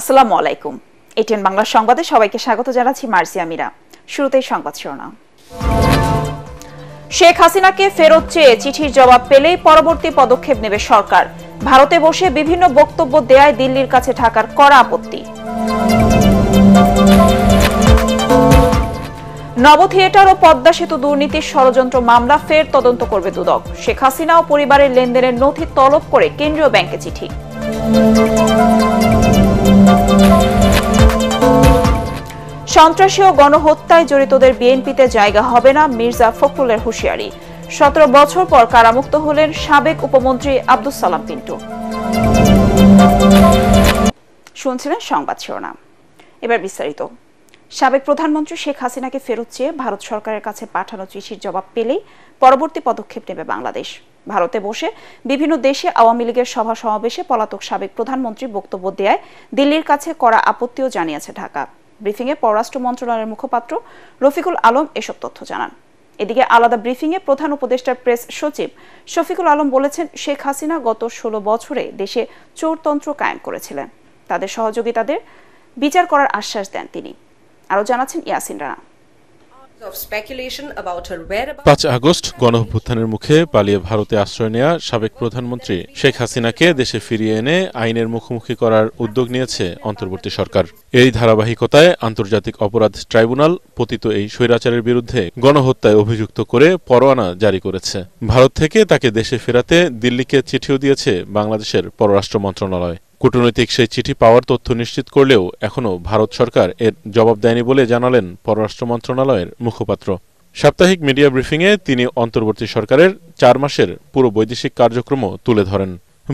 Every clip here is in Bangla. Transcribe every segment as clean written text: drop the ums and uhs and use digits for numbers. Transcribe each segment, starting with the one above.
আসসালামু আলাইকুম। এটিএন বাংলা সংবাদে সবাইকে স্বাগত জানাচ্ছি মার্সিয়া মীরা। শুরুতেই সংবাদ শিরোনাম। শেখ হাসিনাকে ফেরত চেয়ে চিঠির জবাব পেলেই পরবর্তী পদক্ষেপ নেবে সরকার। ভারতে বসে বিভিন্ন বক্তব্য দেয়ায় দিল্লির কাছে ঢাকার কড়া আপত্তি। নব থিয়েটার ও পদ্মা সেতু দুর্নীতির ষড়যন্ত্র মামলা ফের তদন্ত করবে দুদক। শেখ হাসিনা ও পরিবারের লেনদেনের নথি তলব করে কেন্দ্রীয় ব্যাংকে চিঠি। সন্ত্রাসী ও গণহত্যায় জড়িতদের বিএনপিতে জায়গা হবে না, মির্জা ফখরুলের হুঁশিয়ারি। 17 বছর পর কারামুক্ত হলেন সাবেক উপমন্ত্রী আব্দুস সালাম পিন্টু। শুনছিলেন সংবাদ শিরোনাম, এবার বিস্তারিত। সাবেক প্রধানমন্ত্রী শেখ হাসিনাকে ফেরত চেয়ে ভারত সরকারের কাছে পাঠানো চিঠির জবাব পেলেই পরবর্তী পদক্ষেপ নেবে বাংলাদেশ। ভারতে বসে বিভিন্ন দেশে আওয়ামী লীগের সভা সমাবেশে পলাতক সাবেক প্রধানমন্ত্রী বক্তব্য দেয়ায় দিল্লির কাছে কড়া আপত্তিও জানিয়েছে ঢাকা। ব্রিফিংয়ে পররাষ্ট্র মন্ত্রণালয়ের মুখপাত্র রফিকুল আলম এসব তথ্য জানান। এদিকে আলাদা ব্রিফিংয়ে প্রধান উপদেষ্টার প্রেস সচিব শফিকুল আলম বলেছেন, শেখ হাসিনা গত 16 বছরে দেশে চোরতন্ত্র কায়েম করেছিলেন। তাদের সহযোগিতাদের বিচার করার আশ্বাস দেন তিনি। আরও জানাচ্ছেন ইয়াসিন রানা। 5 আগস্ট গণঅভ্যুত্থানের মুখে পালিয়ে ভারতে আশ্রয় নেয়া সাবেক প্রধানমন্ত্রী শেখ হাসিনাকে দেশে ফিরিয়ে এনে আইনের মুখোমুখি করার উদ্যোগ নিয়েছে অন্তর্বর্তী সরকার। এই ধারাবাহিকতায় আন্তর্জাতিক অপরাধ ট্রাইব্যুনাল পতিত এই স্বৈরাচারের বিরুদ্ধে গণহত্যায় অভিযুক্ত করে পরোয়ানা জারি করেছে। ভারত থেকে তাকে দেশে ফেরাতে দিল্লিকে চিঠিও দিয়েছে বাংলাদেশের পররাষ্ট্র মন্ত্রণালয়। কূটনৈতিক সেই চিঠি পাওয়ার তথ্য নিশ্চিত করলেও এখনও ভারত সরকার এর জবাব দেয়নি বলে জানালেন পররাষ্ট্র মন্ত্রণালয়ের মুখপাত্র। সাপ্তাহিক মিডিয়া ব্রিফিংয়ে তিনি অন্তর্বর্তী সরকারের 4 মাসের পুরো বৈদেশিক কার্যক্রমও তুলে ধরেন।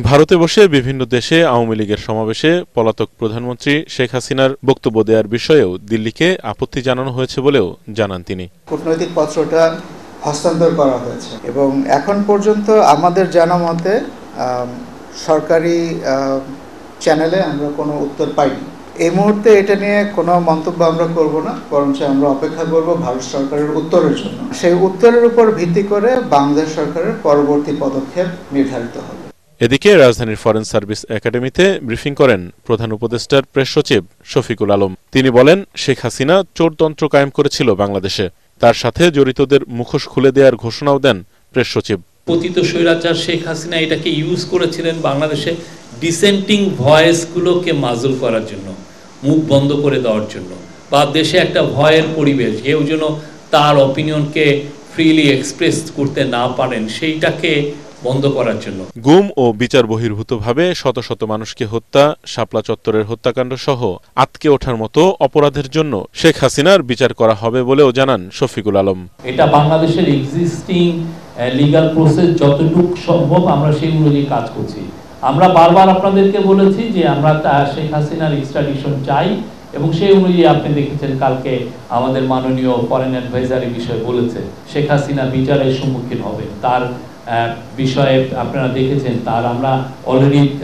ভারতে বসে বিভিন্ন দেশে আওয়ামী লীগের সমাবেশে পলাতক প্রধানমন্ত্রী শেখ হাসিনার বক্তব্য দেওয়ার বিষয়েও দিল্লিকে আপত্তি জানানো হয়েছে বলেও জানান তিনি। কূটনৈতিক পত্রটা হস্তান্তর করা হয়েছে এবং এখন পর্যন্ত আমাদের জানা মতে সরকারি চ্যানেলে আমরা কোনো উত্তর পাইনি। এই মুহূর্তে এটা নিয়ে কোনো মন্তব্য আমরা করব না, বরঞ্চ আমরা অপেক্ষা করব ভারত সরকারের উত্তরের জন্য। সেই উত্তরের উপর ভিত্তি করে বাংলাদেশ সরকারের পরবর্তী পদক্ষেপ নির্ধারিত হবে। এদিকে রাজধানীর ফরেন সার্ভিস একাডেমিতে ব্রিফিং করেন প্রধান উপদেষ্টার প্রেস সচিব শফিকুল আলম। তিনি বলেন, শেখ হাসিনা চোরতন্ত্র কায়েম করেছিল বাংলাদেশে। তার সাথে জড়িতদের মুখোশ খুলে দেওয়ার ঘোষণাও দেন প্রেস সচিব। পতিত স্বৈরাচার শেখ হাসিনা এটাকে ইউজ করেছিলেন বাংলাদেশে ডিসেন্টিং ভয়েসগুলোকে মাজল করার জন্য, মুখ বন্ধ করে দেওয়ার জন্য, বা দেশে একটা ভয়ের পরিবেশ, কেউ যেন তার অপিনিয়নকে ফ্রিলি এক্সপ্রেস করতে না পারেন সেইটাকে বন্ধ করার জন্য। গুম ও বিচার বহির্ভূতভাবে শত শত মানুষকে হত্যা, শাপলা চত্বরের হত্যাকাণ্ড সহ আটকে ওঠার মতো অপরাধের জন্য শেখ হাসিনার বিচার করা হবে বলেও জানান শফিকুল আলম। এটা বাংলাদেশের এক্সিস্টিং লিগ্যাল প্রসেস যতটুকু সম্ভব আমরা সেই অনুযায়ী কাজ করছি। আমরা বারবার আপনাদেরকে বলেছি যে আমরা শেখ হাসিনার এক্সট্রাডিশন চাই এবং সেই অনুযায়ী আপনি দেখেছেন কালকে আমাদের মাননীয় ফরেন অ্যাডভাইজার এই বিষয়ে বলেছে শেখ হাসিনা বিচারের সম্মুখীন হবে। তার বিষয়ে আপনারা দেখেছেন, তার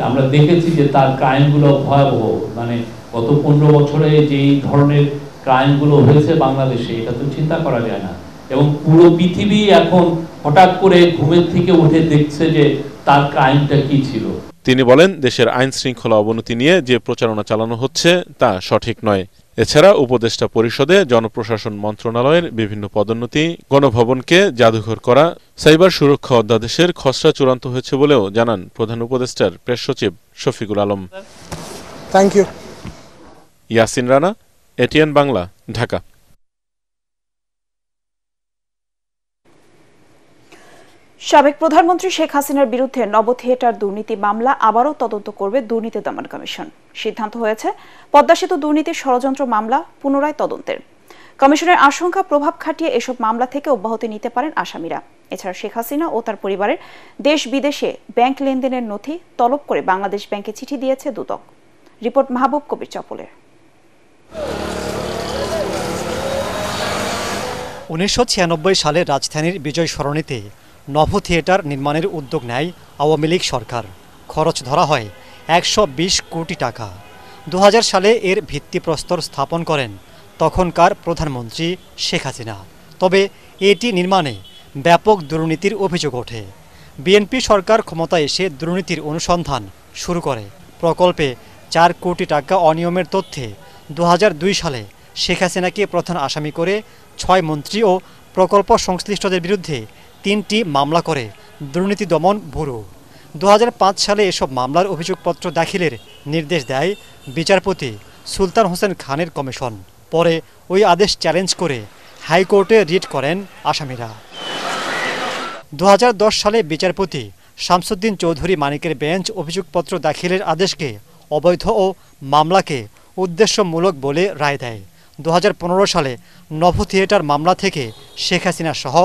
আমরা দেখেছি যে তার ক্রাইমগুলো ভয়াবহ, মানে গত 15 বছরে যেই ধরনের ক্রাইমগুলো হয়েছে বাংলাদেশে, এটা তো চিন্তা করা যায় না। এবং পুরো পৃথিবী এখন হঠাৎ করে ঘুমের থেকে উঠে দেখছে যে তার ক্রাইমটা কি ছিল। তিনি বলেন, দেশের আইন শৃঙ্খলা অবনতি নিয়ে যে প্রচারণা চালানো হচ্ছে তা সঠিক নয়। এছাড়া উপদেষ্টা পরিষদে জনপ্রশাসন মন্ত্রণালয়ের বিভিন্ন পদোন্নতি, গণভবনকে জাদুঘর করা, সাইবার সুরক্ষা অধ্যাদেশের খসড়া চূড়ান্ত হয়েছে বলেও জানান প্রধান উপদেষ্টার প্রেস সচিব Shafiqul Alam. Thank you. Yasin Rana, ATN Bangla, Dhaka. সাবেক প্রধানমন্ত্রী শেখ হাসিনার বিরুদ্ধে নব থিয়েটার দুর্নীতি মামলা আবারও তদন্ত করবে দুর্নীতি দমন কমিশন। সিদ্ধান্ত হয়েছে পদ্মা সেতু দুর্নীতির ষড়যন্ত্র মামলা পুনরায় তদন্তের। কমিশনের আশঙ্কা, প্রভাব খাটিয়ে এসব মামলা থেকে অব্যাহতি নিতে পারেন আসামিরা। এছাড়া শেখ হাসিনা ও তার পরিবারের দেশ বিদেশে ব্যাংক লেনদেনের নথি তলব করে বাংলাদেশ ব্যাংকে চিঠি দিয়েছে দুদক। রিপোর্ট মাহবুব কবির চপলের। 1996 সালে রাজধানীর বিজয় সরণিতে নভ থিয়েটার নির্মাণের উদ্যোগ নেয় আওয়ামী লীগ সরকার। খরচ ধরা হয় 120 কোটি টাকা। 2000 সালে এর ভিত্তিপ্রস্তর স্থাপন করেন তখনকার প্রধানমন্ত্রী শেখ হাসিনা। তবে এটি নির্মাণে ব্যাপক দুর্নীতির অভিযোগ ওঠে। বিএনপি সরকার ক্ষমতায় এসে দুর্নীতির অনুসন্ধান শুরু করে। প্রকল্পে 4 কোটি টাকা অনিয়মের তথ্যে 2002 সালে শেখ হাসিনাকে প্রধান আসামি করে 6 মন্ত্রী ও প্রকল্প সংশ্লিষ্টদের বিরুদ্ধে 3টি মামলা করে দুর্নীতি দমন ব্যুরো। 2005 সালে এসব মামলার অভিযোগপত্র দাখিলের নির্দেশ দেয় বিচারপতি সুলতান হোসেন খানের কমিশন। পরে ওই আদেশ চ্যালেঞ্জ করে হাইকোর্টে রিট করেন আসামিরা। 2010 সালে বিচারপতি শামসুদ্দিন চৌধুরী মানিকের বেঞ্চ অভিযোগপত্র দাখিলের আদেশকে অবৈধ ও মামলাকে উদ্দেশ্যমূলক বলে রায় দেয়। 2015 সালে নভ থিয়েটার মামলা থেকে শেখ হাসিনা সহ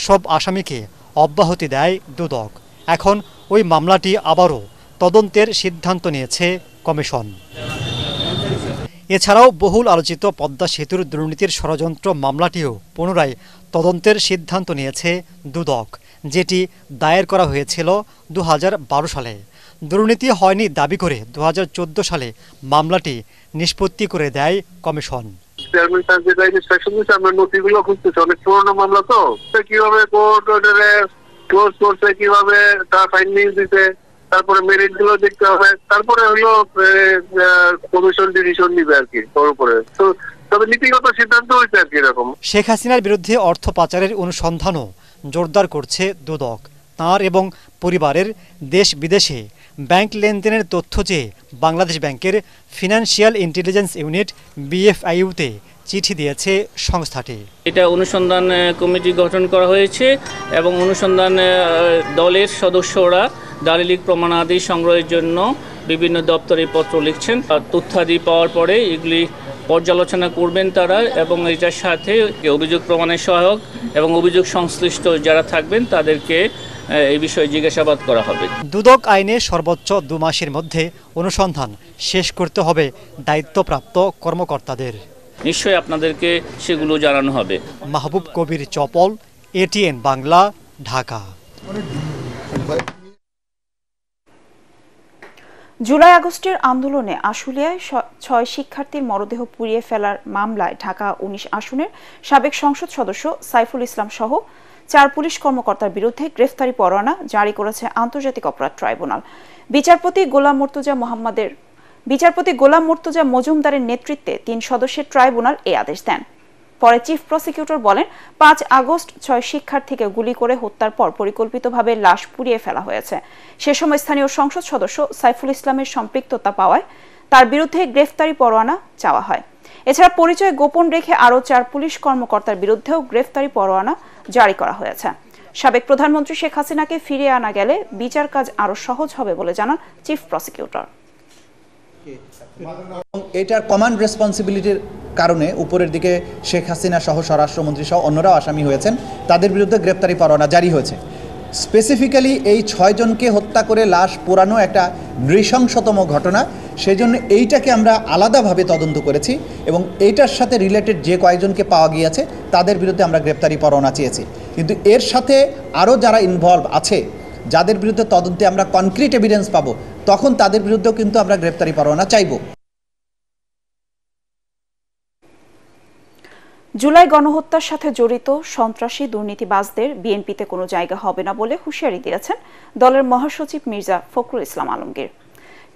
সব আসামিকে অব্যাহতি দেয় দুদক। এখন ওই মামলাটি আবারও তদন্তের সিদ্ধান্ত নিয়েছে কমিশন। এছাড়াও বহুল আলোচিত পদ্মা সেতুর দুর্নীতির ষড়যন্ত্র মামলাটিও পুনরায় তদন্তের সিদ্ধান্ত নিয়েছে দুদক, যেটি দায়ের করা হয়েছিল 2012 সালে। দুর্নীতি হয়নি দাবি করে 2014 সালে মামলাটি নিষ্পত্তি করে দেয় কমিশন। চেয়ারম্যান স্যার যেটা ইনস্ট্রাকশন দিয়েছে, আমরা নথিগুলো খুঁজতেছি, অনেক পুরোনো মামলা তো, কিভাবে কোর্ট অর্ডারে ক্লোজ করছে, কিভাবে তার ফাইন্ডিং দিতে, তারপরে মেরিট গুলো দেখতে হবে, তারপরে হলো কমিশন ডিসিশন নিবে আর কি তোর উপরে। তো তবে নীতিগত সিদ্ধান্ত হয়েছে আর কি এরকম। শেখ হাসিনার বিরুদ্ধে অর্থ পাচারের অনুসন্ধানও জোরদার করছে দুদক। তাঁর এবং পরিবারের দেশ বিদেশে ব্যাংক লেনদেনের তথ্য চেয়ে বাংলাদেশ ব্যাংকের ফিনান্সিয়াল ইন্টেলিজেন্স ইউনিট BFIU-তে চিঠি দিয়েছে সংস্থাটি। এটা অনুসন্ধান কমিটি গঠন করা হয়েছে এবং অনুসন্ধান দলের সদস্যরা দালিলিক প্রমাণাদি সংগ্রহের জন্য বিভিন্ন দপ্তরে পত্র লিখছেন। তথ্যাদি পাওয়ার পরে এগুলি পর্যালোচনা করবেন তারা এবং এটার সাথে অভিযোগ প্রমাণের সহায়ক এবং অভিযোগ সংশ্লিষ্ট যারা থাকবেন তাদেরকে এই বিষয়ে জিজ্ঞাসাবাদ করা হবে। দুদক আইনে সর্বোচ্চ 2 মাসের মধ্যে অনুসন্ধান শেষ করতে হবে দায়িত্বপ্রাপ্ত কর্মকর্তাদের। নিশ্চয়ই আপনাদেরকে সেগুলো জানানো হবে। মাহবুব কবির চপল, ATN বাংলা, ঢাকা। জুলাই আগস্টের আন্দোলনে আশুলিয়ায় 6 শিক্ষার্থীর মরদেহ পুড়িয়ে ফেলার মামলায় ঢাকা 19 আসনের সাবেক সংসদ সদস্য সাইফুল ইসলাম সহ 4 পুলিশ কর্মকর্তার বিরুদ্ধে গ্রেফতারি পরোয়ানা জারি করেছে আন্তর্জাতিক অপরাধ ট্রাইব্যুনাল। বিচারপতি গোলাম মর্তুজা মজুমদারের নেতৃত্বে 3 সদস্যের ট্রাইব্যুনাল এই আদেশ দেন। পরে চিফ প্রসিকিউটর বলেন, 5 আগস্ট 6 শিক্ষার্থীকে গুলি করে হত্যার পর পরিকল্পিতভাবে লাশ পুড়িয়ে ফেলা হয়েছে। সে সময় স্থানীয় সংসদ সদস্য সাইফুল ইসলামের সম্পৃক্ততা পাওয়ায় তার বিরুদ্ধে গ্রেফতারি পরোয়ানা চাওয়া হয়। এছাড়া পরিচয় গোপন রেখে আরও 4 পুলিশ কর্মকর্তার বিরুদ্ধেও গ্রেফতারি পরোয়ানা জারি করা হয়েছে। সাবেক প্রধানমন্ত্রী শেখ হাসিনাকে ফিরিয়ে আনা গেলে বিচার কাজ আরও সহজ হবে বলে জানান চিফ প্রসিকিউটর। এটার কমান্ড রেসপন্সিবিলিটির কারণে উপরের দিকে শেখ হাসিনা সহ স্বরাষ্ট্রমন্ত্রী সহ অন্যরাও আসামি হয়েছেন, তাদের বিরুদ্ধে গ্রেপ্তারি পরোয়ানা জারি হয়েছে। স্পেসিফিক্যালি এই 6 জনকে হত্যা করে লাশ পোড়ানো একটা নৃশংসতম ঘটনা, সেই জন্য এইটাকে আমরা আলাদাভাবে তদন্ত করেছি এবং এইটার সাথে রিলেটেড যে কয়েকজনকে পাওয়া গিয়েছে তাদের বিরুদ্ধে আমরা গ্রেপ্তারি পরোয়ানা চেয়েছি। কিন্তু এর সাথে আরও যারা ইনভলভ আছে, যাদের বিরুদ্ধে তদন্তে আমরা কনক্রিট এভিডেন্স পাবো, তখন তাদের বিরুদ্ধেও কিন্তু আমরা গ্রেপ্তারি পরোয়ানা চাইব। জুলাই গণহত্যার সাথে জড়িত সন্ত্রাসী দুর্নীতিবাজদের বিএনপিতে কোনো জায়গা হবে না বলে হুঁশিয়ারি দিয়েছেন দলের মহাসচিব মির্জা ফখরুল ইসলাম আলমগীর।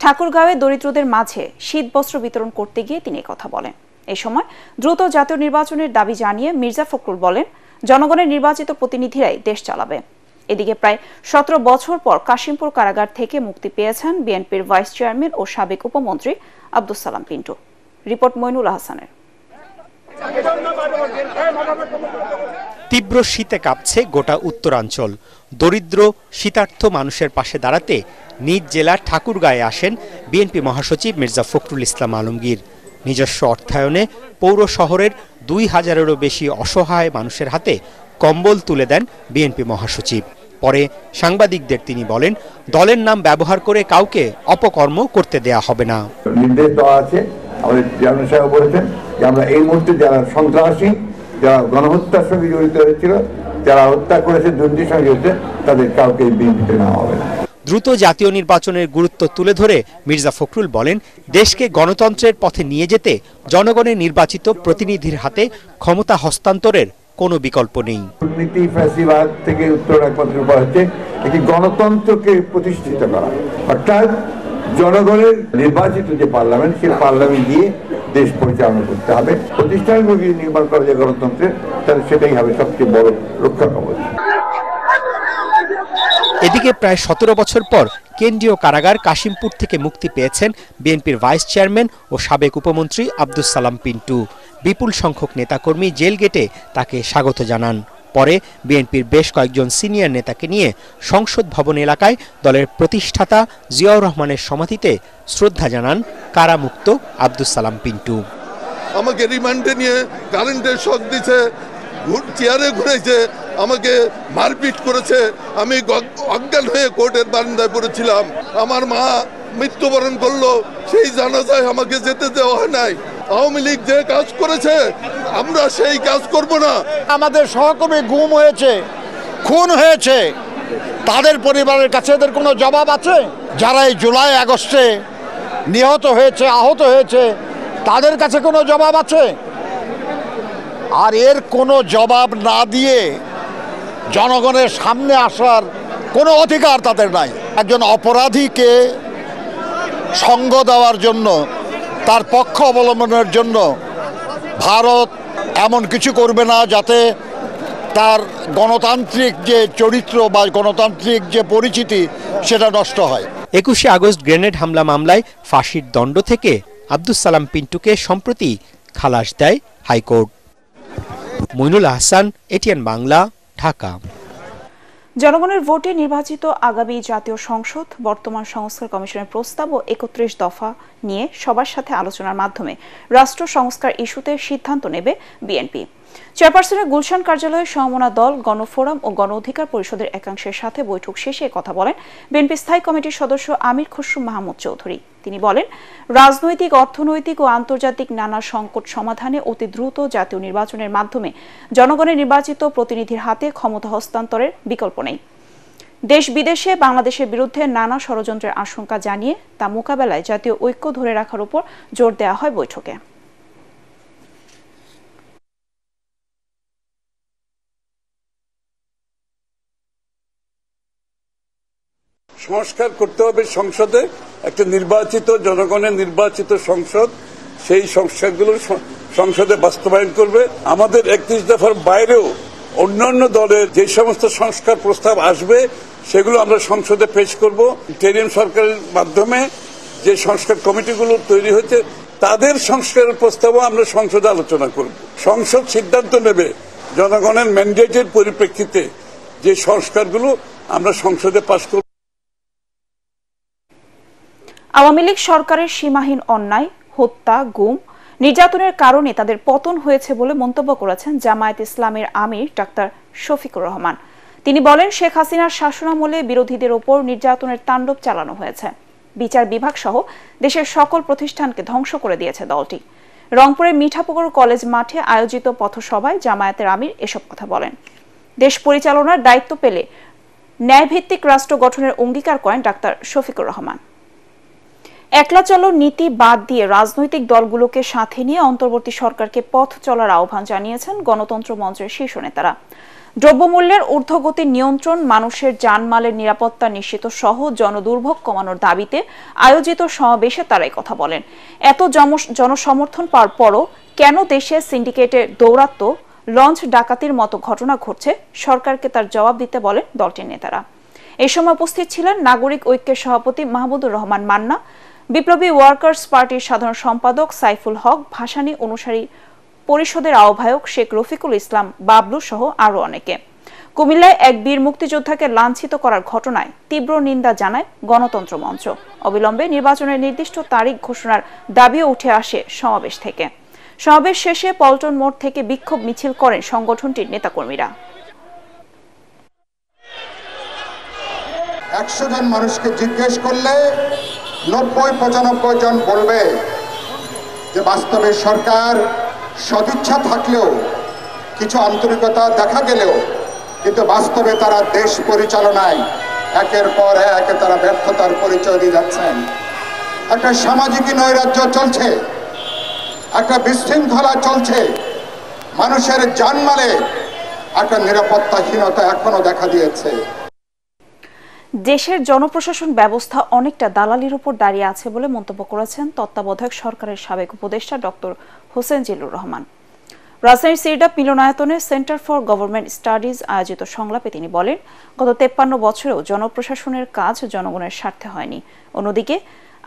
ঠাকুরগাঁওয়ে দরিদ্রদের মাঝে শীত বস্ত্র বিতরণ করতে গিয়ে তিনি কথা বলেন। এই সময় দ্রুত জাতীয় নির্বাচনের দাবি জানিয়ে মির্জা ফখরুল বলেন, জনগণের নির্বাচিত প্রতিনিধিরাই দেশ চালাবে। এদিকে প্রায় 17 বছর পর কাশিমপুর কারাগার থেকে মুক্তি পেয়েছেন বিএনপির ভাইস চেয়ারম্যান ও সাবেক উপমন্ত্রী আব্দুস সালাম পিন্টু। রিপোর্ট মইনুল হাসানের। তীব্র শীতে কাঁপছে গোটা উত্তরাঞ্চল। দরিদ্র শীতার্থ মানুষের পাশে দাঁড়াতে নিজ জেলার ঠাকুরগাঁয়ে আসেন বিএনপি মহাসচিব মির্জা ফখরুল ইসলাম আলমগীর। নিজস্ব অর্থায়নে পৌর শহরের 2000-এরও বেশি অসহায় মানুষের হাতে কম্বল তুলে দেন বিএনপি মহাসচিব। পরে সাংবাদিকদের তিনি বলেন, দলের নাম ব্যবহার করে কাউকে অপকর্ম করতে দেয়া হবে না। নির্দেশ দেওয়া আছে, আমাদের চেয়ারম্যান সাহেব বলেছেন যে আমরা এই মুহূর্তে যারা সন্ত্রাসী, যারা গণহত্যার সঙ্গে জড়িত হয়েছিল, যারা হত্যা করেছে, দুর্নীতির সঙ্গে জড়িত, তাদের কাউকে বিএনপিতে নেওয়া হবে না। দ্রুত জাতীয় নির্বাচনের গুরুত্ব তুলে ধরে মির্জা ফখরুল বলেন, দেশকে গণতন্ত্রের পথে নিয়ে যেতে জনগণের নির্বাচিত প্রতিনিধির হাতে ক্ষমতা হস্তান্তরের কোনো বিকল্প নেই। দুর্নীতি ফ্যাসিবাদ থেকে উত্তরণ একমাত্র উপায় হচ্ছে একটি গণতন্ত্রকে প্রতিষ্ঠিত করা, অর্থাৎ জনগণের নির্বাচিত যে পার্লামেন্ট, সেই পার্লামেন্ট দিয়ে দেশ পরিচালনা করতে হবে। প্রতিষ্ঠানগুলো যদি নির্মাণ করা যায় গণতন্ত্রের, তাহলে সেটাই হবে সবচেয়ে বড় রক্ষা কবচ। এদিকে প্রায় 17 বছর পর কেন্দ্রীয় কারাগার কাশিমপুর থেকে মুক্তি পেয়েছেন বিএনপির ভাইস চেয়ারম্যান ও সাবেক উপমন্ত্রী আব্দুস সালাম পিন্টু। বিপুল সংখ্যক নেতাকর্মী জেল গেটে তাকে স্বাগত জানান। পরে বিএনপির বেশ কয়েকজন সিনিয়র নেতাকে নিয়ে সংসদ ভবন এলাকায় দলের প্রতিষ্ঠাতা জিয়াউর রহমানের সমাধিতে শ্রদ্ধা জানান কারামুক্ত আব্দুস সালাম পিন্টু। আমাকে রিমান্ডে নিয়ে কারেন্টের শক দিছে, চেয়ারে ঘুরেছে, আমাকে মারপিট করেছে। আমি অজ্ঞান হয়ে কোর্টের বারান্দায় পড়েছিলাম। আমার মা মৃত্যুবরণ করলো, সেই জানাজায় আমাকে যেতে দেওয়া হয় নাই। আওয়ামী লীগ যে কাজ করেছে, আমরা সেই কাজ করব না। আমাদের সহকর্মী গুম হয়েছে, খুন হয়েছে, তাদের পরিবারের কাছে এদের কোনো জবাব আছে? যারা এই জুলাই আগস্টে নিহত হয়েছে, আহত হয়েছে, তাদের কাছে কোনো জবাব আছে? আর এর কোনো জবাব না দিয়ে জনগণের সামনে আসার কোনো অধিকার তাদের নাই। একজন অপরাধীকে সঙ্গ দেওয়ার জন্য, তার পক্ষ অবলম্বনের জন্য ভারত এমন কিছু করবে না যাতে তার গণতান্ত্রিক যে চরিত্র বা গণতান্ত্রিক যে পরিচিতি সেটা নষ্ট হয়। 21 আগস্ট গ্রেনেড হামলা মামলায় ফাঁসির দণ্ড থেকে আব্দুস সালাম পিন্টুকে সম্প্রতি খালাস দেয় হাইকোর্ট। মইনুল আহসান, এটিএন বাংলা, ঢাকা। জনগণের ভোটে নির্বাচিত আগামী জাতীয় সংসদ বর্তমান সংস্কার কমিশনের প্রস্তাব ও 31 দফা নিয়ে সবার সাথে আলোচনার মাধ্যমে রাষ্ট্র সংস্কার ইস্যুতে সিদ্ধান্ত নেবে বিএনপি। চেয়ারপারসনের গুলশান কার্যালয়ে সমমনা দল, গণফোরাম ও গণ অধিকার পরিষদের একাংশের সাথে বৈঠক শেষে কথা বলেন বিএনপি স্থায়ী কমিটির সদস্য আমির খসরু মাহমুদ চৌধুরী। তিনি বলেন, রাজনৈতিক, অর্থনৈতিক ও আন্তর্জাতিক নানা সংকট সমাধানে অতি দ্রুত জাতীয় নির্বাচনের মাধ্যমে জনগণের নির্বাচিত প্রতিনিধির হাতে ক্ষমতা হস্তান্তরের বিকল্প নেই। দেশ বিদেশে বাংলাদেশের বিরুদ্ধে নানা ষড়যন্ত্রের আশঙ্কা জানিয়ে তা মোকাবেলায় জাতীয় ঐক্য ধরে রাখার উপর জোর দেওয়া হয় বৈঠকে। সংস্কার করতে হবে সংসদে, একটা নির্বাচিত, জনগণের নির্বাচিত সংসদ সেই সংস্কারগুলো সংসদে বাস্তবায়ন করবে। আমাদের 31 দফার বাইরেও অন্যান্য দলের যে সমস্ত সংস্কার প্রস্তাব আসবে সেগুলো আমরা সংসদে পেশ করব। ইন্টারিম সরকারের মাধ্যমে যে সংস্কার কমিটিগুলো তৈরি হয়েছে তাদের সংস্কারের প্রস্তাবও আমরা সংসদে আলোচনা করব। সংসদ সিদ্ধান্ত নেবে জনগণের ম্যান্ডেটের পরিপ্রেক্ষিতে যে সংস্কারগুলো আমরা সংসদে পাশ করব। আওয়ামী লীগ সরকারের সীমাহীন অন্যায়, হত্যা, গুম, নির্যাতনের কারণে তাদের পতন হয়েছে বলে মন্তব্য করেছেন জামায়াত ইসলামের আমির ডাক্তার শফিকুর রহমান। তিনি বলেন, শেখ হাসিনার শাসনামলে বিরোধীদের ওপর নির্যাতনের তাণ্ডব চালানো হয়েছে। বিচার বিভাগ সহ দেশের সকল প্রতিষ্ঠানকে ধ্বংস করে দিয়েছে দলটি। রংপুরের মিঠাপুকুর কলেজ মাঠে আয়োজিত পথসভায় জামায়াতের আমির এসব কথা বলেন। দেশ পরিচালনার দায়িত্ব পেলে ন্যায়ভিত্তিক রাষ্ট্র গঠনের অঙ্গীকার করেন ডাক্তার শফিকুর রহমান। একলা চলো নীতি বাদ দিয়ে রাজনৈতিক দলগুলোকে সাথে নিয়ে অন্তর্বর্তী সরকারকে পথ চলার আহ্বান জানিয়েছেন গণতন্ত্র মঞ্চের শীর্ষ নেতারা। দ্রব্যমূল্যের ঊর্ধ্বগতি নিয়ন্ত্রণ, মানুষের জানমালের নিরাপত্তা নিশ্চিত সহ জনদুর্ভোগ কমানোর দাবিতে আয়োজিত সমাবেশে তারা কথা বলেন। এত জনসমর্থন পাওয়ার পরও কেন দেশে সিন্ডিকেটের দৌরাত্ম্য, লঞ্চ ডাকাতির মতো ঘটনা ঘটছে, সরকারকে তার জবাব দিতে বলেন দলটির নেতারা। এই সময় উপস্থিত ছিলেন নাগরিক ঐক্যের সভাপতি মাহমুদুর রহমান মান্না, বিপ্লবী ওয়ার্কার্স পার্টির সাধারণ সম্পাদক সাইফুল হক, ভাসানী অনুসারী পরিষদের আহ্বায়ক শেখ রফিকুল ইসলাম বাবলু সহ আরো অনেকে। কুমিল্লায় এক বীর মুক্তিযোদ্ধাকে লাঞ্ছিত করার ঘটনায় তীব্র নিন্দা জানায় গণতন্ত্র মঞ্চ। অবিলম্বে নির্বাচনের নির্দিষ্ট তারিখ ঘোষণার দাবিও উঠে আসে সমাবেশ থেকে। সমাবেশ শেষে পল্টন মোড় থেকে বিক্ষোভ মিছিল করেন সংগঠনটির নেতাকর্মীরা। 100 জন মানুষকে জিজ্ঞেস করলে 90-95 জন বলবে যে বাস্তবে সরকার সদিচ্ছা থাকলেও, কিছু আন্তরিকতা দেখা গেলেও, কিন্তু বাস্তবে তারা দেশ পরিচালনায় একের পর এক তারা ব্যর্থতার পরিচয় দিয়ে যাচ্ছেন। একটা সামাজিক নৈরাজ্য চলছে, একটা বিশৃঙ্খলা চলছে, মানুষের জানমালে একটা নিরাপত্তাহীনতা এখনো দেখা দিয়েছে। দেশের জনপ্রশাসন ব্যবস্থা অনেকটা দালালির উপর দাঁড়িয়ে আছে বলে মন্তব্য করেছেন তত্ত্বাবধায়ক সরকারের সাবেক উপদেষ্টা ডক্টর হোসেন জিল্লুর রহমান। রাজধানীর সিরডাপ মিলনায়তনে সেন্টার ফর গভর্নমেন্ট স্টাডিজ আয়োজিত সংলাপে তিনি বলেন, গত 53 বছরেও জনপ্রশাসনের কাজ জনগণের স্বার্থে হয়নি। অন্যদিকে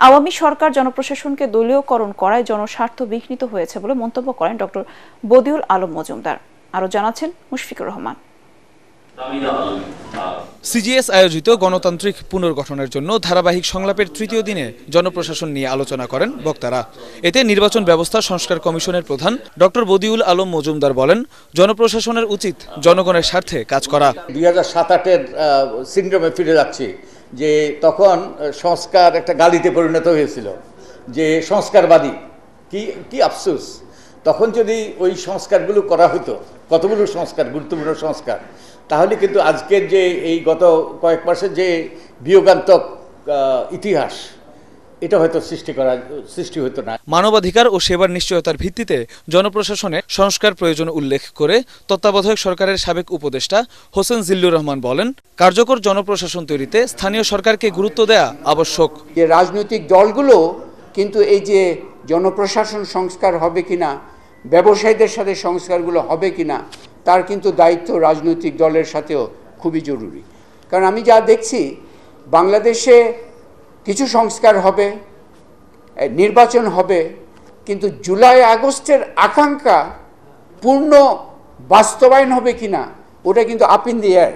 আওয়ামী সরকার জনপ্রশাসনকে দলীয়করণ করায় জনস্বার্থ বিঘ্নিত হয়েছে বলে মন্তব্য করেন ডক্টর বদিউল আলম মজুমদার। আরও জানাচ্ছেন মুশফিকুর রহমান। সিজিএস আয়োজিত গণতান্ত্রিক পুনর্গঠনের জন্য ধারাবাহিক সংলাপের তৃতীয় দিনে জনপ্রশাসন নিয়ে আলোচনা করেন বক্তারা। এতে নির্বাচন ব্যবস্থা সংস্কার কমিশনের প্রধান ডক্টর বদিউল আলম মজুমদার বলেন, জনপ্রশাসনের উচিত জনগণের স্বার্থে কাজ করা। 2007-8-এর সিন্ড্রোমে ফিরে যাচ্ছি, যে তখন সংস্কার একটা গালিতে পরিণত হয়েছিল, যে সংস্কারবাদী কি আফসোস। তখন যদি ওই সংস্কারগুলো করা হতো, কতগুলো সংস্কার, গুরুত্বপূর্ণ সংস্কার, তাহলে কিন্তু আজকের যে এই গত কয়েক মাসের যে বিয়োগান্তক ইতিহাস, এটা হয়তো সৃষ্টি হতো না। মানবাধিকার ও সেবার নিশ্চয়তার ভিত্তিতে জনপ্রশাসনে সংস্কার প্রয়োজন উল্লেখ করে তত্ত্বাবধায়ক সরকারের সাবেক উপদেষ্টা হোসেন জিল্লুর রহমান বলেন, কার্যকর জনপ্রশাসন তৈরিতে স্থানীয় সরকারকে গুরুত্ব দেয়া আবশ্যক। যে রাজনৈতিক দলগুলো কিন্তু এই যে জনপ্রশাসন সংস্কার হবে কিনা, ব্যবসায়ীদের সাথে সংস্কারগুলো হবে কিনা, তার কিন্তু দায়িত্ব রাজনৈতিক দলের সাথেও খুবই জরুরি। কারণ আমি যা দেখছি, বাংলাদেশে কিছু সংস্কার হবে, নির্বাচন হবে, কিন্তু জুলাই আগস্টের আকাঙ্ক্ষা পূর্ণ বাস্তবায়ন হবে কিনা, ওটা কিন্তু আপ ইন দি এয়ার।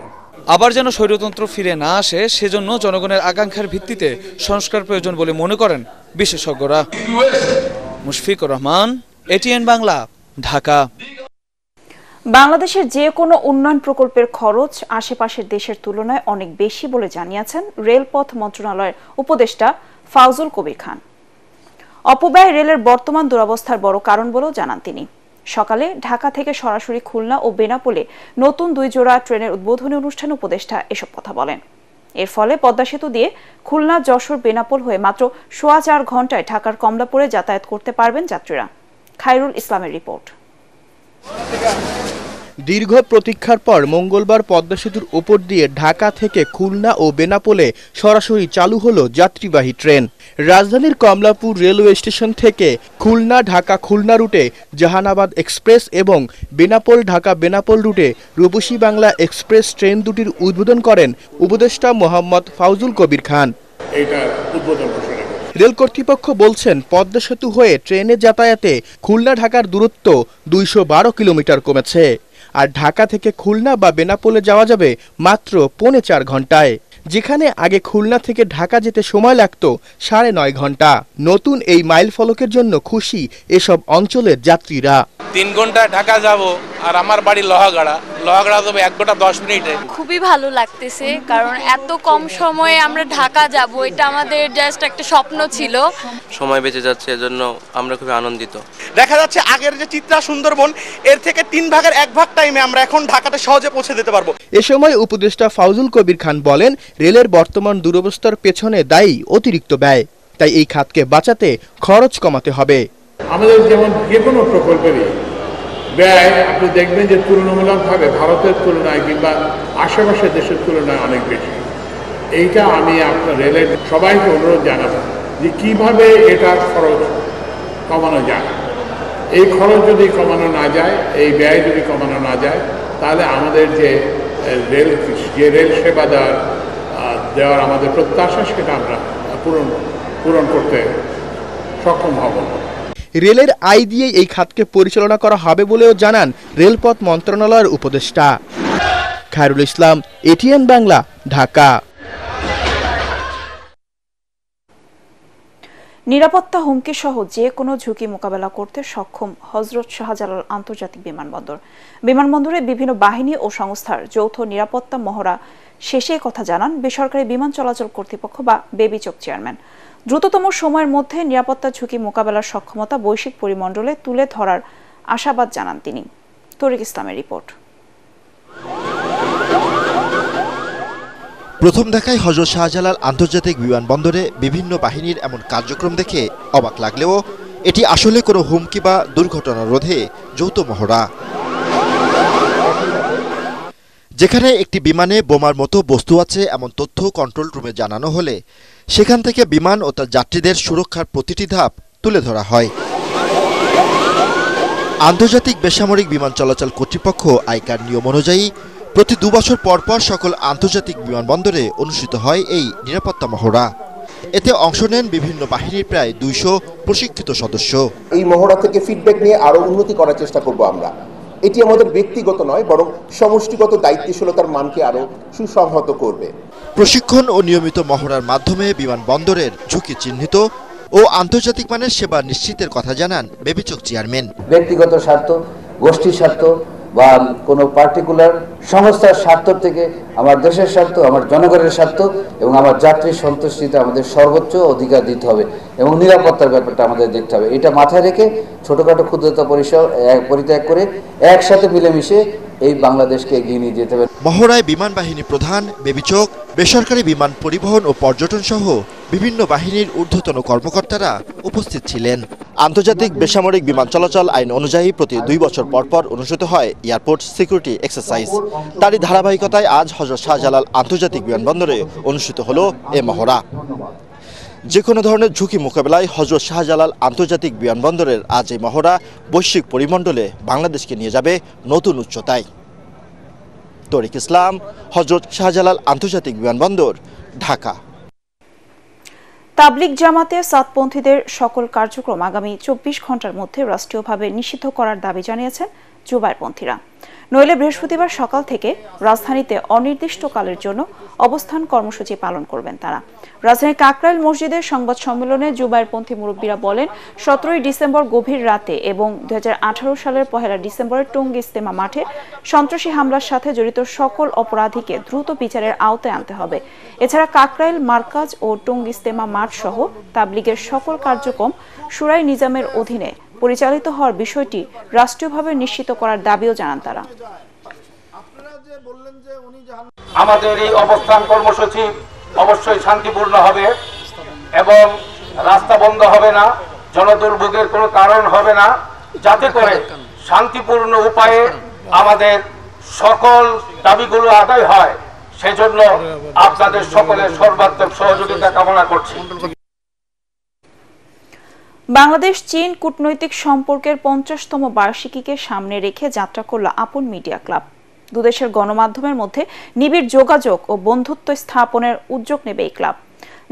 আবার যেন স্বৈরতন্ত্র ফিরে না আসে, সেজন্য জনগণের আকাঙ্ক্ষার ভিত্তিতে সংস্কার প্রয়োজন বলে মনে করেন বিশেষজ্ঞরা। মুশফিকুর রহমান, এটিএন বাংলা, ঢাকা। বাংলাদেশের যে কোনো উন্নয়ন প্রকল্পের খরচ আশেপাশের দেশের তুলনায় অনেক বেশি বলে জানিয়েছেন রেলপথ মন্ত্রণালয়ের উপদেষ্টা ফাউজুল কবির খান। অপব্যয় রেলের বর্তমান দুরবস্থার বড় কারণ বলেও জানান তিনি। সকালে ঢাকা থেকে সরাসরি খুলনা ও বেনাপোলে নতুন 2 জোড়া ট্রেনের উদ্বোধনী অনুষ্ঠানে উপদেষ্টা এসব কথা বলেন। এর ফলে পদ্মা সেতু দিয়ে খুলনা, যশোর, বেনাপোল হয়ে মাত্র 4.25 ঘন্টায় ঢাকার কমলাপুরে যাতায়াত করতে পারবেন যাত্রীরা। খায়রুল ইসলামের রিপোর্ট। দীর্ঘ প্রতীক্ষার পর মঙ্গলবার পদ্মা সেতুর ওপর দিয়ে ঢাকা থেকে খুলনা ও বেনাপোলে সরাসরি চালু হলো যাত্রীবাহী ট্রেন। রাজধানীর কমলাপুর রেলওয়ে স্টেশন থেকে খুলনা ঢাকা খুলনা রুটে জাহানাবাদ এক্সপ্রেস এবং বেনাপোল ঢাকা বেনাপোল রুটে রূপসী বাংলা এক্সপ্রেস ট্রেন দুটির উদ্বোধন করেন উপদেষ্টা মোহাম্মদ ফাউজুল কবির খান। রেল কর্তৃপক্ষ বলছেন, পদ্মা সেতু হয়ে ট্রেনে যাতায়াতে খুলনা ঢাকার দূরত্ব 212 কিলোমিটার কমেছে, আর ঢাকা থেকে খুলনা বা বেনাপোলে যাওয়া যাবে মাত্র 4.25 ঘন্টায়, যেখানে আগে খুলনা থেকে ঢাকা যেতে সময় লাগতো 9.5 ঘন্টা। নতুন এই মাইল ফলকের জন্য খুশি এসব অঞ্চলের যাত্রীরা। 3 ঘন্টায় ঢাকা যাব, আর আমার বাড়ি লোহাগাড়া যাবে 1 ঘন্টা 10 মিনিটে। খুবই ভালো লাগতেছে, কারণ এত কম সময়ে আমরা ঢাকা যাব, এটা আমাদের জাস্ট একটা স্বপ্ন ছিল। সময় বেঁচে যাচ্ছে, এজন্য আমরা খুবই আনন্দিত। দেখা যাচ্ছে আগের যে চিত্রা সুন্দরবন, এর থেকে 3 ভাগের 1 ভাগ টাইমে আমরা এখন ঢাকাতে সহজে পৌঁছে দিতে পারবো। এ সময় উপদেষ্টা ফাউজুল কবির খান বলেন, রেলের বর্তমান দুরবস্থার পেছনে দায়ী অতিরিক্ত ব্যয়, তাই এই খাতকে বাঁচাতে খরচ কমাতে হবে। আমাদের যেমন যে কোনো প্রকল্পেরই ব্যয় আপনি দেখবেন যে তুলনামূলকভাবে ভারতের তুলনায় কিংবা আশেপাশের দেশের তুলনায় অনেক বেশি। এইটা আমি আপনার রেলের সবাইকে অনুরোধ জানাবো যে কীভাবে এটা খরচ কমানো যায়। এই খরচ যদি কমানো না যায়, এই ব্যয় যদি কমানো না যায়, তাহলে আমাদের যে রেল সেবা দেওয়ার আমাদের প্রত্যাশা, সেটা আমরা পূরণ করতে সক্ষম হব। রেলের আয় দিয়ে এই খাতকে পরিচালনা করা হবে বলেও জানান রেলপথ মন্ত্রণালয়ের উপদেষ্টা। খায়রুল ইসলাম, এটিএন বাংলা, ঢাকা। নিরাপত্তা হুমকি সহ যে কোনো ঝুঁকি মোকাবেলা করতে সক্ষম হযরত শাহজালাল আন্তর্জাতিক বিমানবন্দর। বিমানবন্দরে বিভিন্ন বাহিনী ও সংস্থার যৌথ নিরাপত্তা মহড়া শেষে কথা জানান বেসরকারি বিমান চলাচল কর্তৃপক্ষ বা বেবিচক চেয়ারম্যান। দ্রুততম সময়ের মধ্যে নিরাপত্তা ঝুঁকি মোকাবেলার সক্ষমতা বৈশ্বিক পরিমণ্ডলে তুলে ধরার আশাবাদ জানান তিনি। তরিক ইসলামের রিপোর্ট। প্রথম দেখায় হযরত শাহজালাল আন্তর্জাতিক বিমানবন্দরে বিভিন্ন বাহিনীর এমন কার্যক্রম দেখে অবাক লাগলেও এটি আসলে কোনো হুমকি বা দুর্ঘটনা রোধে যৌথ মহড়া। যেখানে একটি বিমানে বোমার মতো বস্তু আছে এমন তথ্য কন্ট্রোল রুমে জানানো হলে সেখান থেকে বিমান ও তার যাত্রীদের সুরক্ষার প্রতিটি ধাপ তুলে ধরা হয়। আন্তর্জাতিক বেসামরিক বিমান চলাচল কর্তৃপক্ষ আইকার নিয়ম অনুযায়ী প্রতি 2 বছর পর পর সকল আন্তর্জাতিক বিমানবন্দরে অনুষ্ঠিত হয় এই নিরাপত্তা মহড়া। এতে অংশ নেন বিভিন্ন বাহিনীর প্রায় 200 প্রশিক্ষিত সদস্য। এই মহড়া থেকে ফিডব্যাক নিয়ে আরো উন্নতি করার চেষ্টা করব আমরা। এটি আমাদের ব্যক্তিগত নয়, বরং সমষ্টিগত দায়িত্বশীলতার মানকে আরো সুসংহত করবে। প্রশিক্ষণ ও নিয়মিত মহড়ার মাধ্যমে বিমানবন্দরের ঝুঁকি চিহ্নিত ও আন্তর্জাতিক মানের সেবা নিশ্চিতের কথা জানান বেবিচক চেয়ারম্যান। ব্যক্তিগত স্বার্থ, গোষ্ঠীর স্বার্থ বা কোনো পার্টিকুলার সংস্থার স্বার্থ থেকে আমার দেশের স্বার্থ, আমার জনগণের স্বার্থ এবং আমার যাত্রীর সন্তুষ্টিতে আমাদের সর্বোচ্চ অধিকার দিতে হবে এবং নিরাপত্তার ব্যাপারটা আমাদের দেখতে হবে। এটা মাথায় রেখে ছোটখাটো ক্ষুদ্রতা পরিত্যাগ করে একসাথে মিলেমিশে এই বাংলাদেশকে এগিয়ে নিয়ে যেতে হবে। মহড়ায় বিমান বাহিনী প্রধান, বেবিচক, বেসরকারি বিমান পরিবহন ও পর্যটন সহ বিভিন্ন বাহিনীর ঊর্ধ্বতন কর্মকর্তারা উপস্থিত ছিলেন। আন্তর্জাতিক বেসামরিক বিমান চলাচল আইন অনুযায়ী প্রতি 2 বছর পর পর অনুষ্ঠিত হয় এয়ারপোর্ট সিকিউরিটি এক্সারসাইজ। তারই ধারাবাহিকতায় আজ হযরত শাহজালাল আন্তর্জাতিক বিমানবন্দরে অনুষ্ঠিত হলো এ মহড়া। যে কোনো ধরনের ঝুঁকি মোকাবেলায় হযরত শাহজালাল আন্তর্জাতিক বিমানবন্দরের আজ এই মহড়া বৈশ্বিক পরিমণ্ডলে বাংলাদেশকে নিয়ে যাবে নতুন উচ্চতায়। তরিক ইসলাম, হযরত শাহজালাল আন্তর্জাতিক বিমানবন্দর, ঢাকা। তাবলিগ জামাতে সাতপন্থীদের সকল কার্যক্রম আগামী 24 ঘন্টার মধ্যে রাষ্ট্রীয়ভাবে নিষিদ্ধ করার দাবি জানিয়েছেন জুবাইরপন্থীরা। নইলে বৃহস্পতিবার সকাল থেকে রাজধানীতে অনির্দিষ্টকালের জন্য অবস্থান কর্মসূচি পালন করবেন তারা। রাজধানীর কাকরাইল মসজিদের সংবাদ সম্মেলনে জুবাইরপন্থী মুরব্বীরা বলেন, 17 ডিসেম্বর গভীর রাতে এবং 2018 সালের 1 ডিসেম্বরে টঙ্গী ইজতেমা মাঠে সন্ত্রাসী হামলার সাথে জড়িত সকল অপরাধীকে দ্রুত বিচারের আওতায় আনতে হবে। এছাড়া কাকরাইল মার্কাজ ও টঙ্গী ইজতেমা মাঠ সহ তাবলিগের সকল কার্যক্রম শুরাই নিজামের অধীনে পরিচালিত হওয়ার বিষয়টি রাষ্ট্রীয়ভাবে নিশ্চিত করার দাবিও জানান তারা। আমাদের এই অবস্থান কর্মসূচি অবশ্যই শান্তিপূর্ণ হবে এবং রাস্তা বন্ধ হবে না, জনদুর্ভোগের কোনো কারণ হবে না, যাতে করে শান্তিপূর্ণ উপায়ে আমাদের সকল দাবিগুলো আদায় হয়। সেজন্য আপনাদের সকলের সর্বাত্মক সহযোগিতা কামনা করছি। বাংলাদেশ চীন কূটনৈতিক সম্পর্কের 50তম বার্ষিকীকে সামনে রেখে যাত্রা করল আপন মিডিয়া ক্লাব। দুদেশের গণমাধ্যমের মধ্যে নিবিড় যোগাযোগ ও বন্ধুত্ব স্থাপনের উদ্যোগ নেবে এই ক্লাব।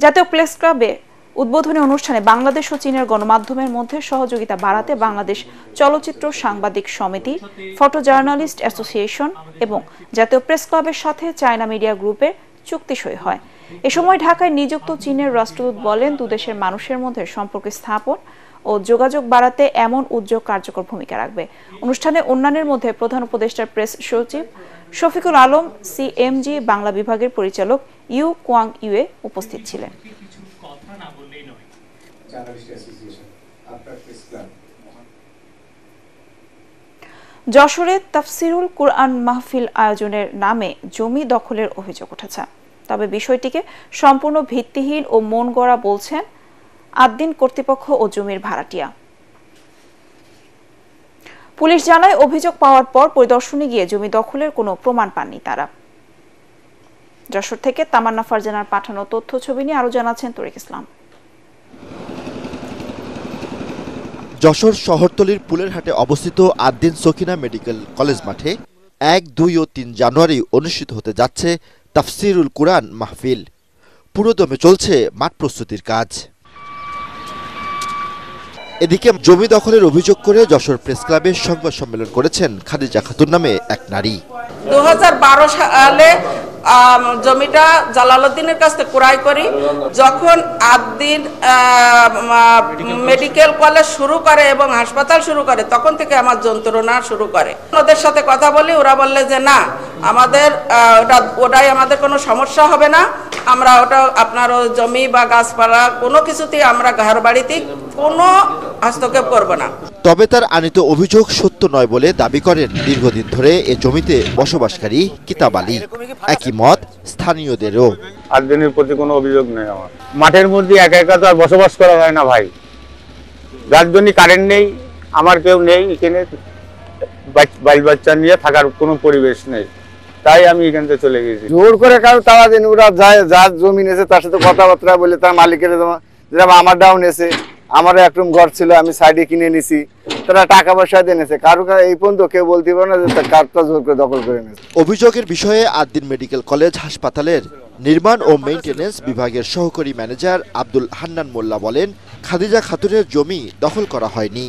জাতীয় প্রেস ক্লাবে উদ্বোধনী অনুষ্ঠানে বাংলাদেশ ও চীনের গণমাধ্যমের মধ্যে সহযোগিতা বাড়াতে বাংলাদেশ চলচ্চিত্র সাংবাদিক সমিতি, ফটো জার্নালিস্ট অ্যাসোসিয়েশন এবং জাতীয় প্রেস ক্লাবের সাথে চায়না মিডিয়া গ্রুপের চুক্তি সই হয়। এ সময় ঢাকায় নিযুক্ত চীনের রাষ্ট্রদূত বলেন, দুদেশের মানুষের মধ্যে সম্পর্ক স্থাপন ও যোগাযোগ বাড়াতে এমন উদ্যোগ কার্যকর ভূমিকা রাখবে। অনুষ্ঠানে অন্যান্যের মধ্যে প্রধান উপদেষ্টার প্রেস সচিব শফিকুল আলম, সিএমজি বাংলা বিভাগের পরিচালক ইউ কোয়াং ইউয়ে উপস্থিত ছিলেন। যশোরে তাফসিরুল কুরআন মাহফিল আয়োজনের নামে জমি দখলের অভিযোগ উঠেছে, তবে বিষয়টিকে সম্পূর্ণ ভিত্তিহীন ও মন গড়া বলছেন আদ্দিন কর্তৃপক্ষ ও জমির ভাড়াটিয়া। পুলিশ জানায়, অভিযোগ পাওয়ার পর পরিদর্শনে গিয়ে জমি দখলের কোনো প্রমাণ পাননি তারা। যশোর থেকে তামান্না ফারজানার পাঠানো তথ্য ছবি নিয়ে আরো জানাচ্ছেন তরিক ইসলাম। যশোর শহরতলির পুলেরহাটে অবস্থিত আদ্দিন সকিনা মেডিকেল কলেজ মাঠে 1, 2 ও 3 জানুয়ারি অনুষ্ঠিত হতে যাচ্ছে তাফসিরুল কুরআন মাহফিল। পুরোদমে চলছে মাঠ প্রস্তুতির কাজ। এদিকে জমি দখলের অভিযোগ করে যশোর প্রেস ক্লাবে সংবাদ সম্মেলন করেছেন খাদিজা খাতুন নামে এক নারী। 2012 সালে জমিটা জালালউদ্দিনের কাছ থেকে ক্রয় করি। যখন আদ্দিন মেডিকেল কলেজ শুরু করে এবং হাসপাতাল শুরু করে, তখন থেকে আমার যন্ত্রণা শুরু করে। ওদের সাথে কথা বলি, ওরা বললে যে না, আমাদের ওটাই আমাদের কোনো সমস্যা হবে না, আমরা ওটা আপনার জমি বা গাছপালা কোনো কিছুতেই আমরা ঘর বাড়িতে কোনো হস্তক্ষেপ করব না। তবে তার আনিত অভিযোগ সত্য নয় বলে দাবি করেন দীর্ঘদিন ধরে এ জমিতে বসবাসকারী কিতাব আলী। একই মত স্থানীয়দেরও। আদ্দিনের প্রতি কোনো অভিযোগ নেই আমার। মাঠের মধ্যে একা একা তো আর বসবাস করা যায় না ভাই, যার জন্য কারেন্ট নেই, আমার কেউ নেই এখানে, বাচ্চা নিয়ে থাকার কোনো পরিবেশ নেই। তাই আমি এখান থেকে চলে গেছি। জোর করে কারো তারা দিন ওরা যায়, যার জমি নেছে তার সাথে কথাবার্তা বলে তার মালিকের যেরকম আমার ডাউন এসে আমার এক রুম ঘর ছিল আমি সাইডে কিনে নিছি, তারা টাকা পয়সা দিয়ে নিয়েছে, কারো এই পর্যন্ত কেউ বলতে পারে না যে তার কারটা জোর করে দখল করে নিয়েছে। অভিযোগের বিষয়ে আদ্দিন মেডিকেল কলেজ হাসপাতালের নির্মাণ ও মেইনটেনেন্স বিভাগের সহকারী ম্যানেজার আব্দুল হান্নান মোল্লা বলেন, খাদিজা খাতুনের জমি দখল করা হয়নি।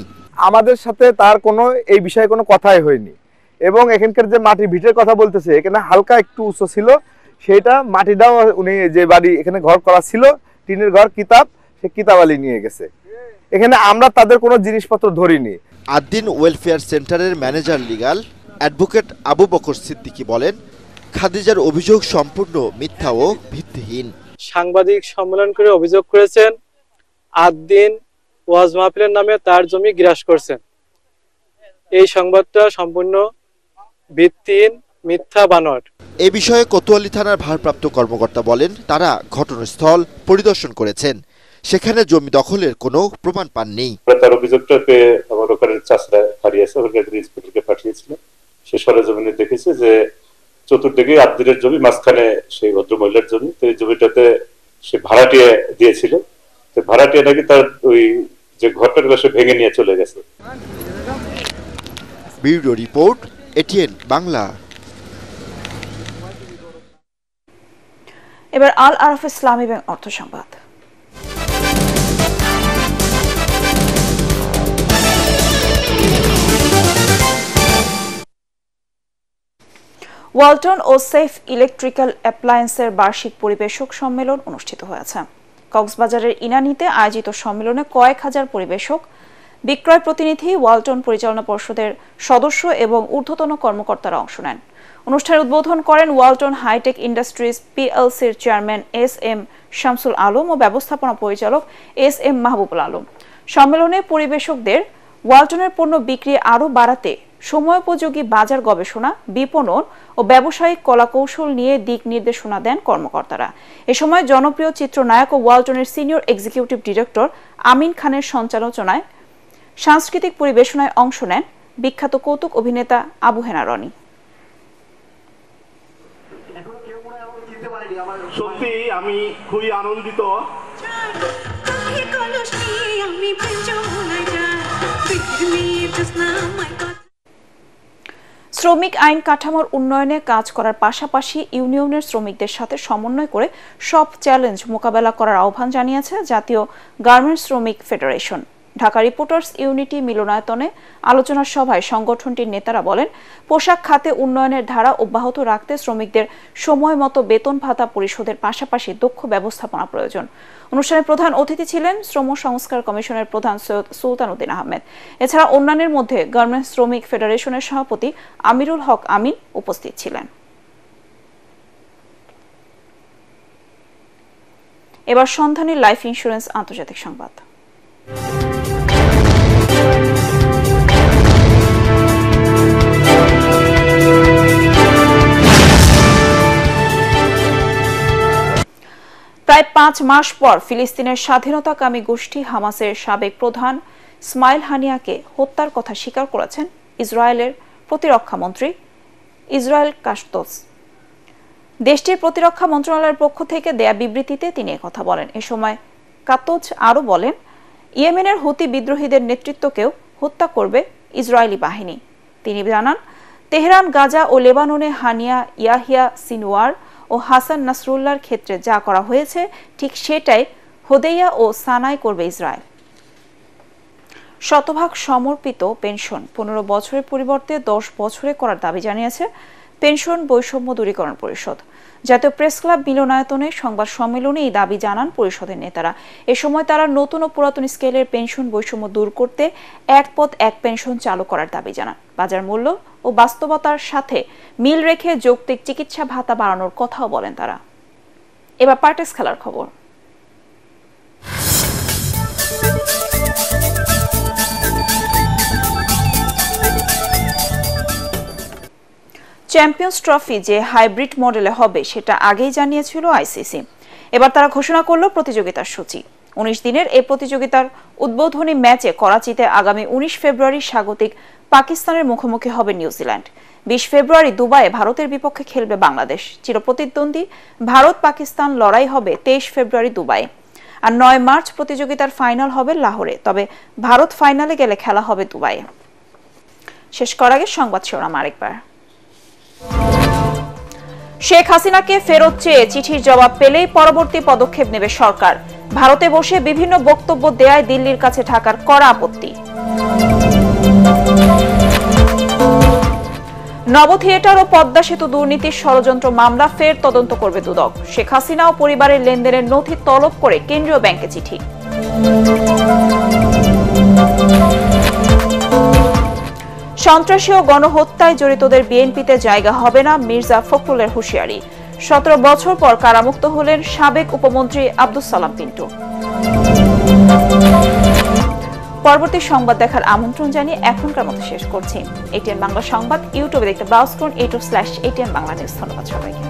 আমাদের সাথে তার কোনো এই বিষয়ে কোনো কথাই হয়নি, এবং এখানকার যে মাটি ভিটের কথা বলতেছে এখানে হালকা একটু উঁচু ছিল, সেটা মাটিটাও উনি যে বাড়ি এখানে ঘর করা ছিল টিনের ঘর কিতাব, সে কিতাবালি নিয়ে গেছে। এখানে আমরা তাদের কোনো জিনিসপত্র ধরিনি। আদ্দিন ওয়েলফেয়ার সেন্টারের manager legal advocate Abu Bakar Siddiqui বলেন, খাদিজার অভিযোগ সম্পূর্ণ মিথ্যা ও ভিত্তিহীন। সাংবাদিক সম্মেলন করে অভিযোগ করেছেন আদ্দিন ওয়াজ মাহফিলের নামে তার জমি গ্রাস করছেন। এই সংবাদটা সম্পূর্ণ ভিত্তিহীন, মিথ্যা বানোয়াট। এ বিষয়ে কোতোয়ালি থানার ভারপ্রাপ্ত কর্মকর্তা বলেন, তারা ঘটনাস্থল পরিদর্শন করেছেন, সেখানে জমি দখলের কোনো প্রমাণ পাননি। তার অভিযোগটা পেয়ে আমার ওখানে চাষরা হারিয়েছে, ওখানে ইন্সপেক্টরকে পাঠিয়েছিল। সে সরেজমিনে দেখেছে যে চতুর্দিকে আদ্দিনের জমি, মাঝখানে সেই ভদ্র মহিলার জমি। তো এই জমিটাতে সে ভাড়াটিয়া দিয়েছিল, তো ভাড়াটিয়া নাকি তার ওই যে ঘরটা সে ভেঙে নিয়ে চলে গেছে। Bureau report, ATN Bangla. এবার আল আরফ ইসলামী ব্যাংক অর্থ সংবাদ। ওয়ালটন ও সেফ ইলেকট্রিক্যাল অ্যাপ্লায়েন্সের বার্ষিক পরিবেশক সম্মেলন অনুষ্ঠিত হয়েছে। কক্সবাজারের ইনানীতে আয়োজিত সম্মেলনে কয়েক হাজার পরিবেশক, বিক্রয় প্রতিনিধি, ওয়ালটন পরিচালনা পর্ষদের সদস্য এবং ঊর্ধ্বতন কর্মকর্তারা অংশ নেন। অনুষ্ঠানে উদ্বোধন করেন ওয়ালটন হাইটেক ইন্ডাস্ট্রিজ পিএলসির চেয়ারম্যান এস.এম. শামসুল আলম ও ব্যবস্থাপনা পরিচালক এস.এম. মাহবুবুল আলম। সম্মেলনে পরিবেশকদের ওয়ালটনের পণ্য বিক্রি আরও বাড়াতে সময়োপযোগী বাজার গবেষণা, বিপণন ও ব্যবসায়িক কলাকৌশল নিয়ে দিক নির্দেশনা দেন কর্মকর্তারা। এ সময় জনপ্রিয় চিত্রনায়ক ও ওয়ালটনের সিনিয়র এক্সিকিউটিভ ডিরেক্টর আমিন খানের সঞ্চালনায় সাংস্কৃতিক পরিবেশনায় অংশ নেন বিখ্যাত কৌতুক অভিনেতা আবু হেনা রনি। সত্যি আমি খুবই আনন্দিত। শ্রমিক আইন কাঠামোর উন্নয়নে কাজ করার পাশাপাশি ইউনিয়নের শ্রমিকদের সাথে সমন্বয় করে সব চ্যালেঞ্জ মোকাবেলা করার আহ্বান জানিয়েছে জাতীয় গার্মেন্টস শ্রমিক ফেডারেশন। ঢাকা রিপোর্টার্স ইউনিটি মিলনায়তনে আলোচনা সভায় সংগঠনটির নেতারা বলেন, পোশাক খাতে উন্নয়নের ধারা অব্যাহত রাখতে শ্রমিকদের সময় মতো বেতন ভাতা পরিশোধের পাশাপাশি দক্ষ ব্যবস্থাপনা প্রয়োজন। অনুষ্ঠানে প্রধান অতিথি ছিলেন শ্রম সংস্কার কমিশনের প্রধান সৈয়দ সুলতান উদ্দিন আহমেদ। এছাড়া অন্যান্যের মধ্যে গার্মেন্টস শ্রমিক ফেডারেশনের সভাপতি আমিরুল হক আমিন উপস্থিত ছিলেন। এবার সন্ধানী লাইফ ইন্স্যুরেন্স আন্তর্জাতিক সংবাদ। প্রায় 5 মাস পর ফিলিস্তিনের স্বাধীনতাকামী গোষ্ঠী হামাসের সাবেক প্রধান ইসমাইল হানিয়াকে হত্যার কথা স্বীকার করেছেন ইসরায়েলের প্রতিরক্ষা মন্ত্রী ইসরায়েল কাশতস। দেশটির প্রতিরক্ষা মন্ত্রণালয়ের পক্ষ থেকে দেয়া বিবৃতিতে তিনি একথা বলেন। এ সময় কাতজ আরও বলেন, ইয়েমেনের হুতি বিদ্রোহীদের নেতৃত্বকেও হত্যা করবে ইসরায়েলি বাহিনী। তিনি জানান, তেহরান, গাজা ও লেবাননে হানিয়া, ইয়াহিয়া সিনওয়ার ও হাসান নাসরুল্লাহর ক্ষেত্রে যা করা হয়েছে ঠিক সেটাই হোদেইয়া ও সানায় করবে ইসরায়েল। শতভাগ সমর্পিত পেনশন 15 বছরের পরিবর্তে 10 বছরে করার দাবি জানিয়েছে পেনশন বৈষম্য দূরীকরণ পরিষদ। জাতীয় প্রেস ক্লাব মিলনায়তনে সংবাদ সম্মেলনে এই দাবি জানান পরিষদের নেতারা। এ সময় তারা নতুন ও পুরাতন স্কেলের পেনশন বৈষম্য দূর করতে এক পথ এক পেনশন চালু করার দাবি জানান। বাজার মূল্য ও বাস্তবতার সাথে মিল রেখে যৌক্তিক চিকিৎসা ভাতা বাড়ানোর কথাও বলেন তারা। এবার পার্টেক্স খেলার খবর। চ্যাম্পিয়ন্স ট্রফি যে হাইব্রিড মডেলে হবে সেটা আগেই জানিয়েছিল আইসিসি। এবার তারা ঘোষণা করল প্রতিযোগিতার সূচি। 19 দিনের এই প্রতিযোগিতার উদ্বোধনী ম্যাচে করাচিতে আগামী 19 ফেব্রুয়ারি স্বাগতিক পাকিস্তানের মুখোমুখি হবে নিউজিল্যান্ড। 20 ফেব্রুয়ারি দুবাইয়ে ভারতের বিপক্ষে খেলবে বাংলাদেশ। চিরপ্রতিদ্বন্দ্বী ভারত পাকিস্তান লড়াই হবে 23 ফেব্রুয়ারি দুবাইয়ে। আর 9 মার্চ প্রতিযোগিতার ফাইনাল হবে লাহোরে। তবে ভারত ফাইনালে গেলে খেলা হবে দুবাইয়ে। শেষ করার আগে সংবাদ শিরোনাম আরেকবার। শেখ হাসিনাকে ফেরত চেয়ে চিঠির জবাব পেলেই পরবর্তী পদক্ষেপ নেবে সরকার। ভারতে বসে বিভিন্ন বক্তব্য দেয়ায় দিল্লির কাছে ঢাকার কড়া আপত্তি। নব থিয়েটার ও পদ্মা সেতু দুর্নীতির ষড়যন্ত্র মামলা ফের তদন্ত করবে দুদক। শেখ হাসিনা ও পরিবারের লেনদেনের নথি তলব করে কেন্দ্রীয় ব্যাংকে চিঠি। সন্ত্রাসী ও গণহত্যায় জড়িতদের বিএনপিতে জায়গা হবে না, মির্জা ফখরুলের হুঁশিয়ারি। 17 বছর পর কারামুক্ত হলেন সাবেক উপমন্ত্রী আব্দুস সালাম পিন্টু। পরবর্তী সংবাদ দেখার আমন্ত্রণ জানিয়ে এখনকার মতো শেষ করছি। এটিএন বাংলা সংবাদ ইউটিউবে দেখতে ব্রাউজ করুন, youtube/ATN বাংলা নিউজ। ধন্যবাদ সবাইকে।